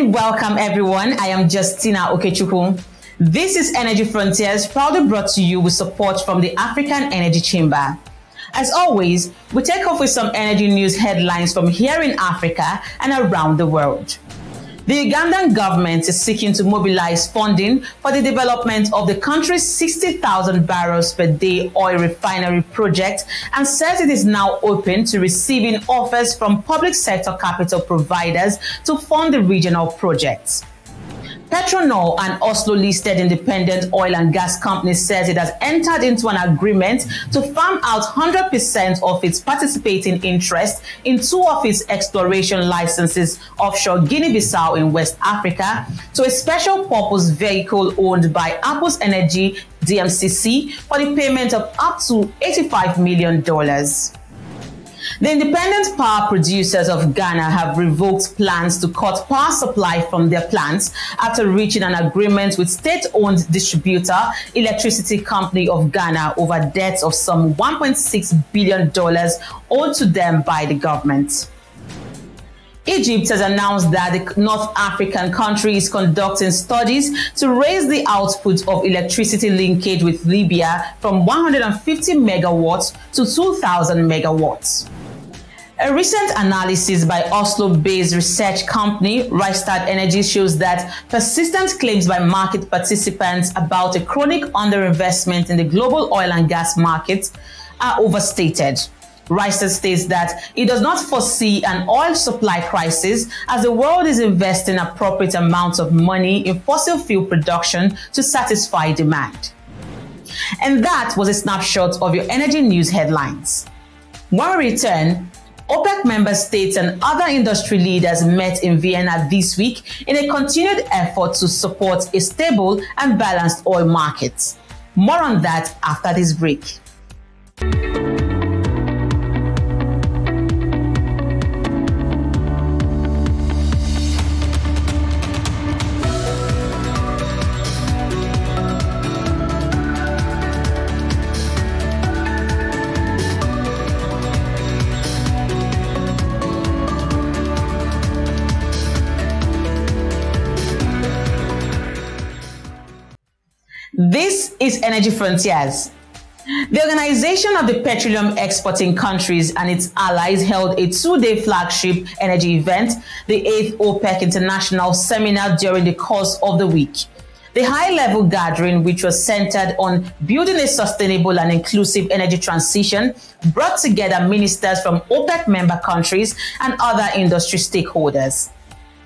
And welcome everyone. I am Justina Okechukwu. This is Energy Frontiers, proudly brought to you with support from the African Energy Chamber. As always, we take off with some energy news headlines from here in Africa and around the world. The Ugandan government is seeking to mobilize funding for the development of the country's 60,000 barrels per day oil refinery project and says it is now open to receiving offers from public sector capital providers to fund the regional projects. Petronor, an Oslo-listed independent oil and gas company, says it has entered into an agreement to farm out 100% of its participating interest in two of its exploration licenses offshore Guinea-Bissau in West Africa to a special purpose vehicle owned by Apple's Energy DMCC for the payment of up to $85 million. The independent power producers of Ghana have revoked plans to cut power supply from their plants after reaching an agreement with state-owned distributor Electricity Company of Ghana over debts of some $1.6 billion owed to them by the government. Egypt has announced that the North African country is conducting studies to raise the output of electricity linkage with Libya from 150 megawatts to 2,000 megawatts. A recent analysis by Oslo-based research company Rystad Energy shows that persistent claims by market participants about a chronic underinvestment in the global oil and gas market are overstated. Rystad states that it does not foresee an oil supply crisis as the world is investing appropriate amounts of money in fossil fuel production to satisfy demand. And that was a snapshot of your energy news headlines. When we return, OPEC member states and other industry leaders met in Vienna this week in a continued effort to support a stable and balanced oil market. More on that after this break. This is Energy Frontiers. The Organization of the Petroleum Exporting Countries and its allies held a two-day flagship energy event, the 8th OPEC International Seminar, during the course of the week. The high-level gathering, which was centered on building a sustainable and inclusive energy transition, brought together ministers from OPEC member countries and other industry stakeholders.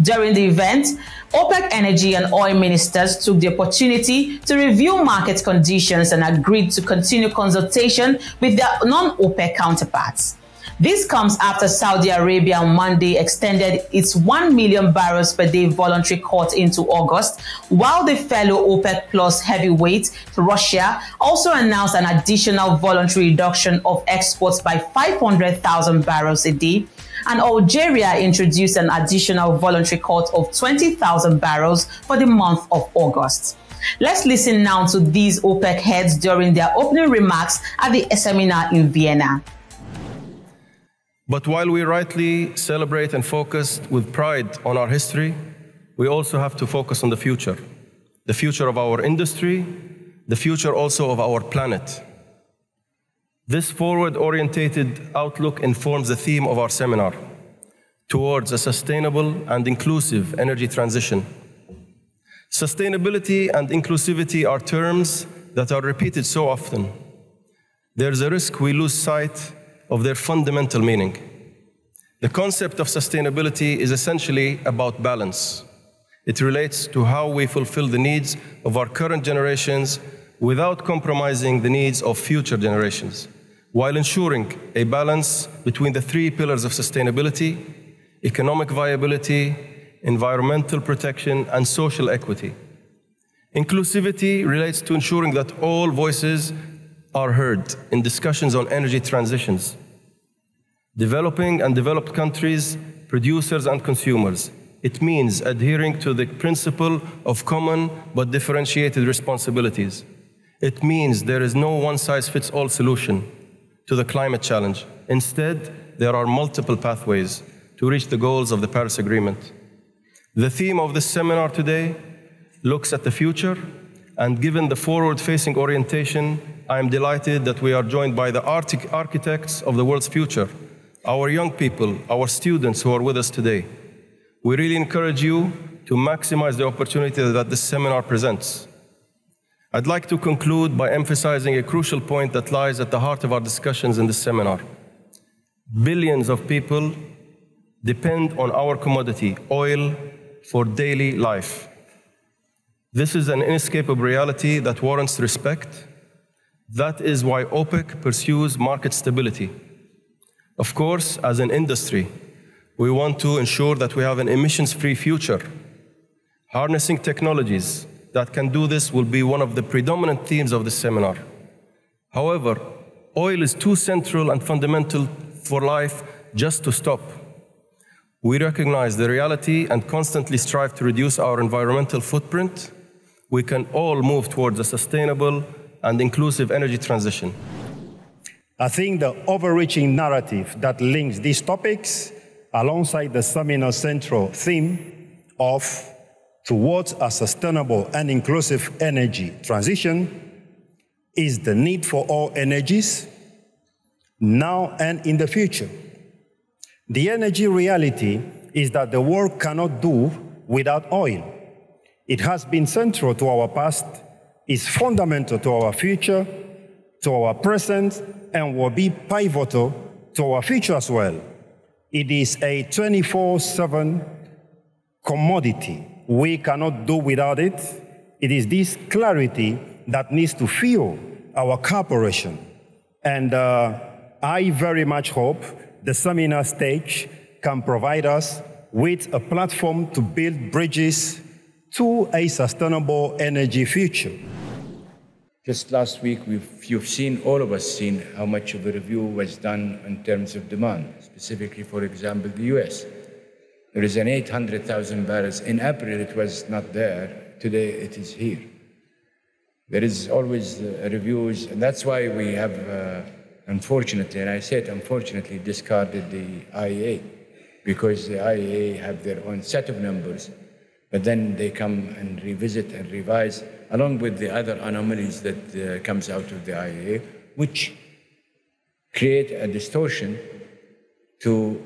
During the event, OPEC energy and oil ministers took the opportunity to review market conditions and agreed to continue consultation with their non-OPEC counterparts. This comes after Saudi Arabia on Monday extended its 1 million barrels per day voluntary cut into August, while the fellow OPEC Plus heavyweight, Russia, also announced an additional voluntary reduction of exports by 500,000 barrels a day, and Algeria introduced an additional voluntary cut of 20,000 barrels for the month of August. Let's listen now to these OPEC heads during their opening remarks at the seminar in Vienna. But while we rightly celebrate and focus with pride on our history, we also have to focus on the future of our industry, the future also of our planet. This forward-orientated outlook informs the theme of our seminar, towards a sustainable and inclusive energy transition. Sustainability and inclusivity are terms that are repeated so often. There's a risk we lose sight of their fundamental meaning. The concept of sustainability is essentially about balance. It relates to how we fulfill the needs of our current generations without compromising the needs of future generations, while ensuring a balance between the three pillars of sustainability: economic viability, environmental protection, and social equity. Inclusivity relates to ensuring that all voices are heard in discussions on energy transitions. Developing and developed countries, producers and consumers. It means adhering to the principle of common but differentiated responsibilities. It means there is no one-size-fits-all solution to the climate challenge. Instead, there are multiple pathways to reach the goals of the Paris Agreement. The theme of this seminar today looks at the future, and given the forward-facing orientation, I am delighted that we are joined by the architects of the world's future, our young people, our students who are with us today. We really encourage you to maximize the opportunity that this seminar presents. I'd like to conclude by emphasizing a crucial point that lies at the heart of our discussions in this seminar. Billions of people depend on our commodity, oil, for daily life. This is an inescapable reality that warrants respect. That is why OPEC pursues market stability. Of course, as an industry, we want to ensure that we have an emissions-free future. Harnessing technologies that can do this will be one of the predominant themes of this seminar. However, oil is too central and fundamental for life just to stop. We recognize the reality and constantly strive to reduce our environmental footprint. We can all move towards a sustainable and inclusive energy transition. I think the overreaching narrative that links these topics alongside the seminar's central theme of towards a sustainable and inclusive energy transition is the need for all energies, now and in the future. The energy reality is that the world cannot do without oil. It has been central to our past, is fundamental to our future, to our present, and will be pivotal to our future as well. It is a 24/7 commodity. We cannot do without it. It is this clarity that needs to fuel our cooperation. And I very much hope the seminar stage can provide us with a platform to build bridges to a sustainable energy future. Just last week, you've seen, all of us seen, how much of a review was done in terms of demand, specifically, for example, the US. There is an 800,000 barrels. In April, it was not there. Today, it is here. There is always reviews, and that's why we have, unfortunately, and I say it unfortunately, discarded the IEA, because the IEA have their own set of numbers, but then they come and revisit and revise, along with the other anomalies that comes out of the IEA, which create a distortion to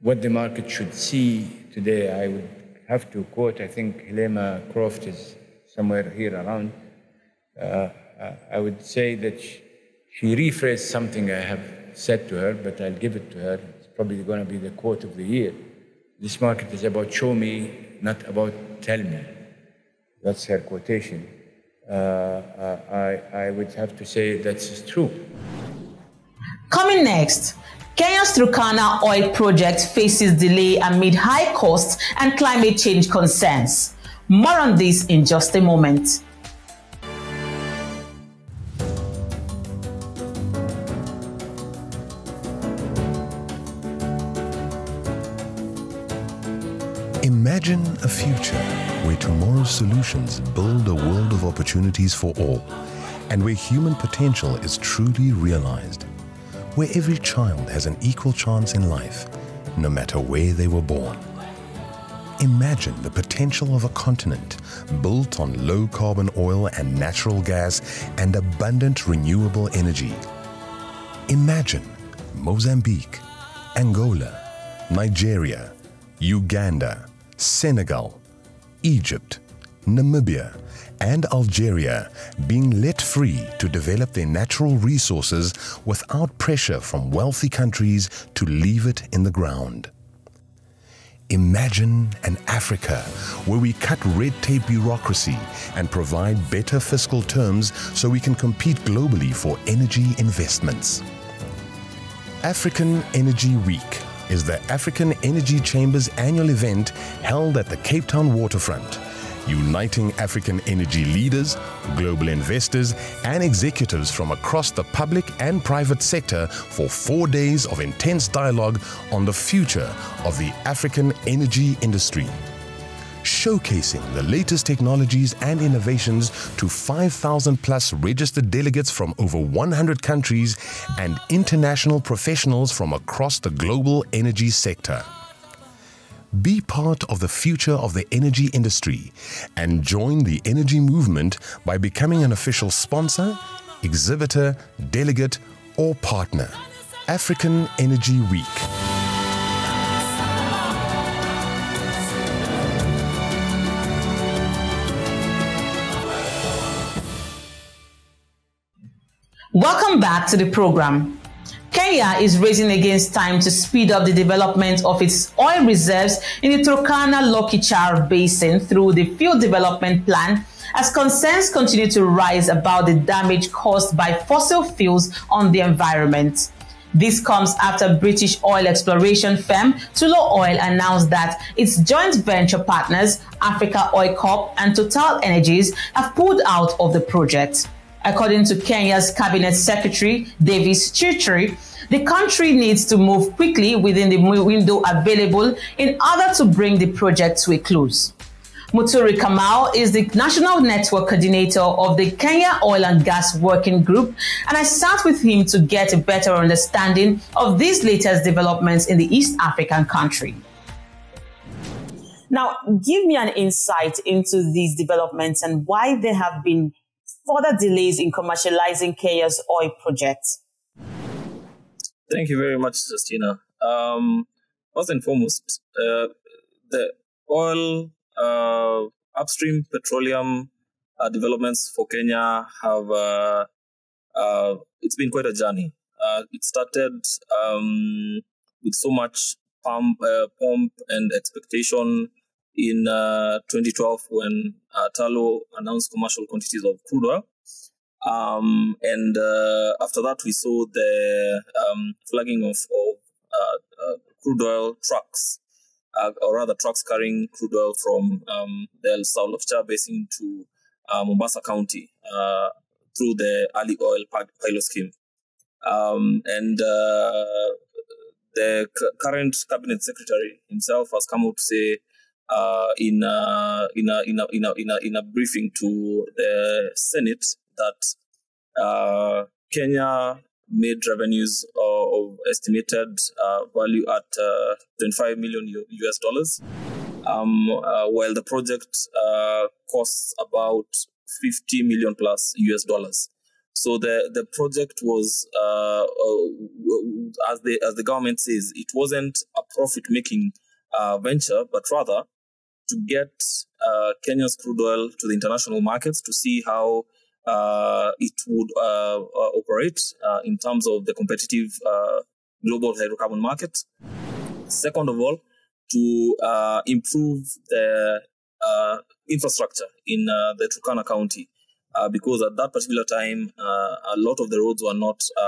what the market should see today. I would have to quote, I think Helena Croft is somewhere here around. I would say that she rephrased something I have said to her, but I'll give it to her. It's probably going to be the quote of the year. This market is about show me, not about tell me. That's her quotation. I would have to say that's true. Coming next, Kenya's Turkana oil project faces delay amid high costs and climate change concerns. More on this in just a moment. Imagine a future where tomorrow's solutions build a world of opportunities for all, and where human potential is truly realized, where every child has an equal chance in life, no matter where they were born. Imagine the potential of a continent built on low-carbon oil and natural gas and abundant renewable energy. Imagine Mozambique, Angola, Nigeria, Uganda, Senegal, Egypt, Namibia, and Algeria being let free to develop their natural resources without pressure from wealthy countries to leave it in the ground. Imagine an Africa where we cut red tape bureaucracy and provide better fiscal terms so we can compete globally for energy investments. African Energy Week is the African Energy Chamber's annual event held at the Cape Town waterfront, uniting African energy leaders, global investors, and executives from across the public and private sector for 4 days of intense dialogue on the future of the African energy industry. Showcasing the latest technologies and innovations to 5,000 plus registered delegates from over 100 countries and international professionals from across the global energy sector. Be part of the future of the energy industry and join the energy movement by becoming an official sponsor, exhibitor, delegate, or partner. African Energy Week. Welcome back to the program. Kenya is racing against time to speed up the development of its oil reserves in the Turkana-Lokichar Basin through the field development plan, as concerns continue to rise about the damage caused by fossil fuels on the environment. This comes after British oil exploration firm Tullow Oil announced that its joint venture partners, Africa Oil Corp and Total Energies, have pulled out of the project. According to Kenya's Cabinet Secretary, Davis Chirchiri, the country needs to move quickly within the window available in order to bring the project to a close. Muturi Kamau is the National Network Coordinator of the Kenya Oil and Gas Working Group, and I sat with him to get a better understanding of these latest developments in the East African country. Now, give me an insight into these developments and why there have been further delays in commercializing Kenya's oil projects. Thank you very much, Justina. First and foremost, the oil upstream petroleum developments for Kenya have it's been quite a journey. It started with so much pomp and expectation in 2012 when Tullow announced commercial quantities of crude oil. And after that, we saw the flagging of crude oil trucks, or rather trucks carrying crude oil from the USDollar Basin to Mombasa County through the early oil pilot scheme. And the current cabinet secretary himself has come out to say in a briefing to the Senate that Kenya made revenues of estimated value at $25 million US, while the project costs about $50 million plus US. So the project was, as the government says, it wasn't a profit-making venture, but rather to get Kenya's crude oil to the international markets to see how it would operate in terms of the competitive global hydrocarbon market. Second of all, to improve the infrastructure in the Turkana County, because at that particular time, a lot of the roads were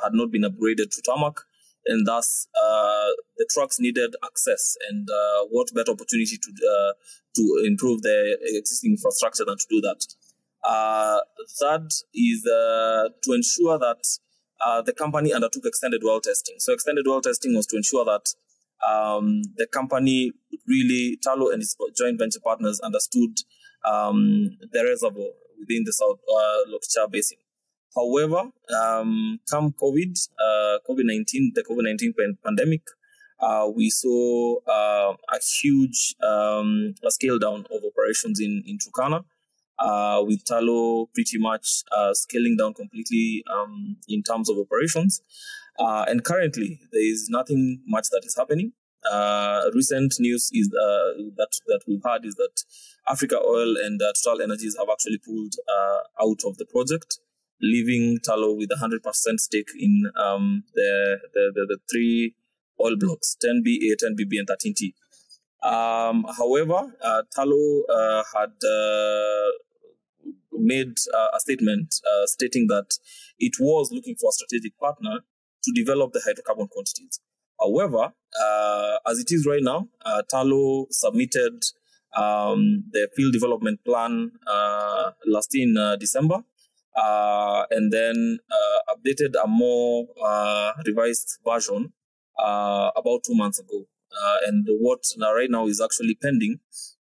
had not been upgraded to tarmac, and thus the trucks needed access. And what better opportunity to improve the existing infrastructure than to do that? Third is to ensure that the company undertook extended well testing. So extended well testing was to ensure that the company really, Tullow and its joint venture partners, understood the reservoir within the South Lokichar Basin. However, come COVID-19, the COVID-19 pandemic, we saw a huge scale down of operations in Turkana, with Tullow pretty much scaling down completely in terms of operations. And currently, there is nothing much that is happening. Recent news is that we've had is that Africa Oil and Total Energies have actually pulled out of the project, leaving Tullow with 100% stake in the three oil blocks, 10B, 10BB, and 13T. However, Tullow had made a statement stating that it was looking for a strategic partner to develop the hydrocarbon quantities. However, as it is right now, Tullow submitted the field development plan last in December, and then updated a more revised version about 2 months ago. And what right now is actually pending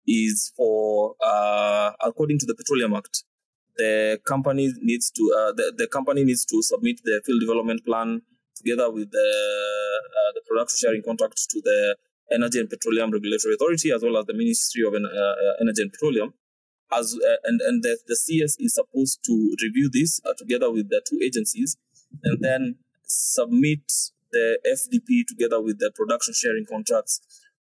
is for, according to the Petroleum Act, the company needs to submit the field development plan together with the production sharing contract to the Energy and Petroleum Regulatory Authority, as well as the Ministry of Energy and Petroleum. And the CS is supposed to review this together with the two agencies, and then submit the FDP together with the production sharing contracts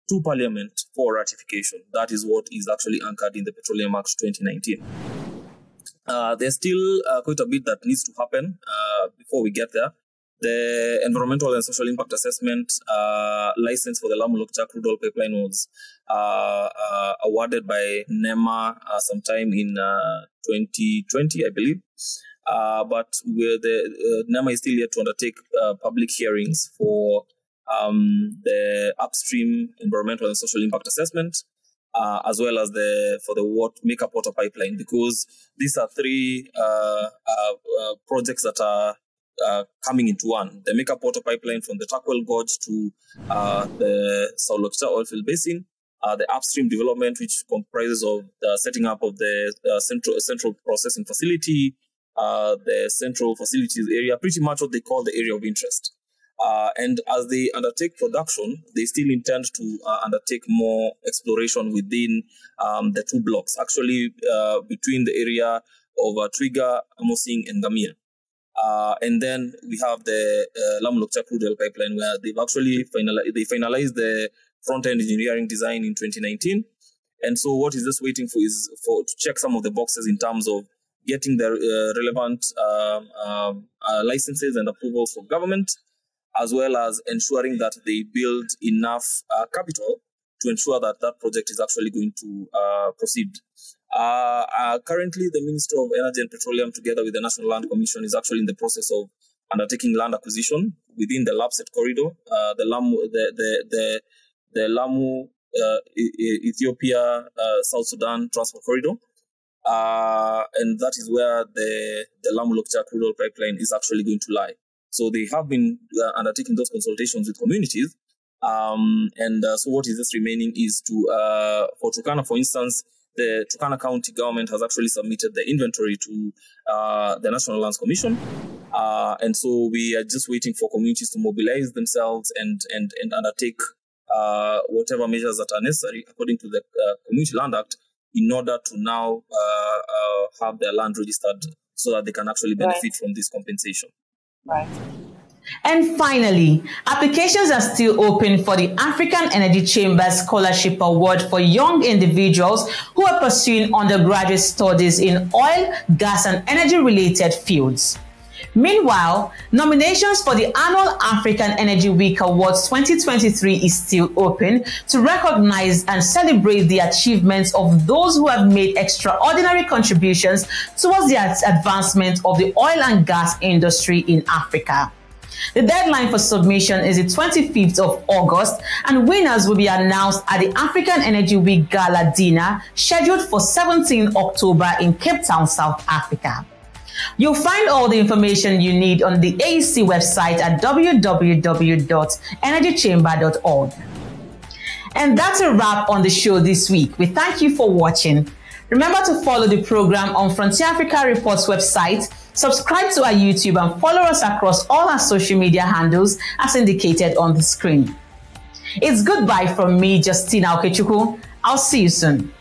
to Parliament for ratification. That is what is actually anchored in the Petroleum Act 2019. There's still quite a bit that needs to happen before we get there. The environmental and social impact assessment license for the Lamu-Lokja crude oil pipeline was awarded by NEMA sometime in 2020, I believe. But NEMA is still yet to undertake public hearings for the upstream environmental and social impact assessment, as well as for the Make-up Water pipeline, because these are three projects that are coming into one. The Make-up Water pipeline from the Takwel Gorge to the South-Lokja oilfield basin, the upstream development, which comprises of the setting up of the central processing facility, the central facilities area, pretty much what they call the area of interest. And as they undertake production, they still intend to undertake more exploration within the two blocks, actually between the area of Twiga, Amosing, and Gamia. And then we have the Lamu-Lokja crude oil pipeline, where they've actually finalized the front-end engineering design in 2019. And so what is just waiting for is to check some of the boxes in terms of getting the relevant licenses and approvals from government, as well as ensuring that they build enough capital to ensure that that project is actually going to proceed. Currently, the Ministry of Energy and Petroleum, together with the National Land Commission, is actually in the process of undertaking land acquisition within the LAPSET corridor, the Lamu Ethiopia South Sudan transport corridor, and that is where the Lamu-Lokja crude oil pipeline is actually going to lie. So they have been undertaking those consultations with communities. So what is just remaining is to, for Turkana, for instance, the Turkana County government has actually submitted the inventory to the National Lands Commission. And so we are just waiting for communities to mobilize themselves and undertake whatever measures that are necessary according to the Community Land Act in order to now have their land registered so that they can actually benefit from this compensation. Right. And finally, applications are still open for the African Energy Chamber Scholarship Award for young individuals who are pursuing undergraduate studies in oil, gas, and energy-related fields. Meanwhile, nominations for the annual African Energy Week Awards 2023 is still open to recognize and celebrate the achievements of those who have made extraordinary contributions towards the advancement of the oil and gas industry in Africa. The deadline for submission is the 25th of August, and winners will be announced at the African Energy Week Gala dinner scheduled for 17 October in Cape Town, South Africa. You'll find all the information you need on the AEC website at www.energychamber.org. And that's a wrap on the show this week. We thank you for watching. Remember to follow the program on Frontier Africa Reports website, subscribe to our YouTube, and follow us across all our social media handles as indicated on the screen. It's goodbye from me, Justina. I'll see you soon.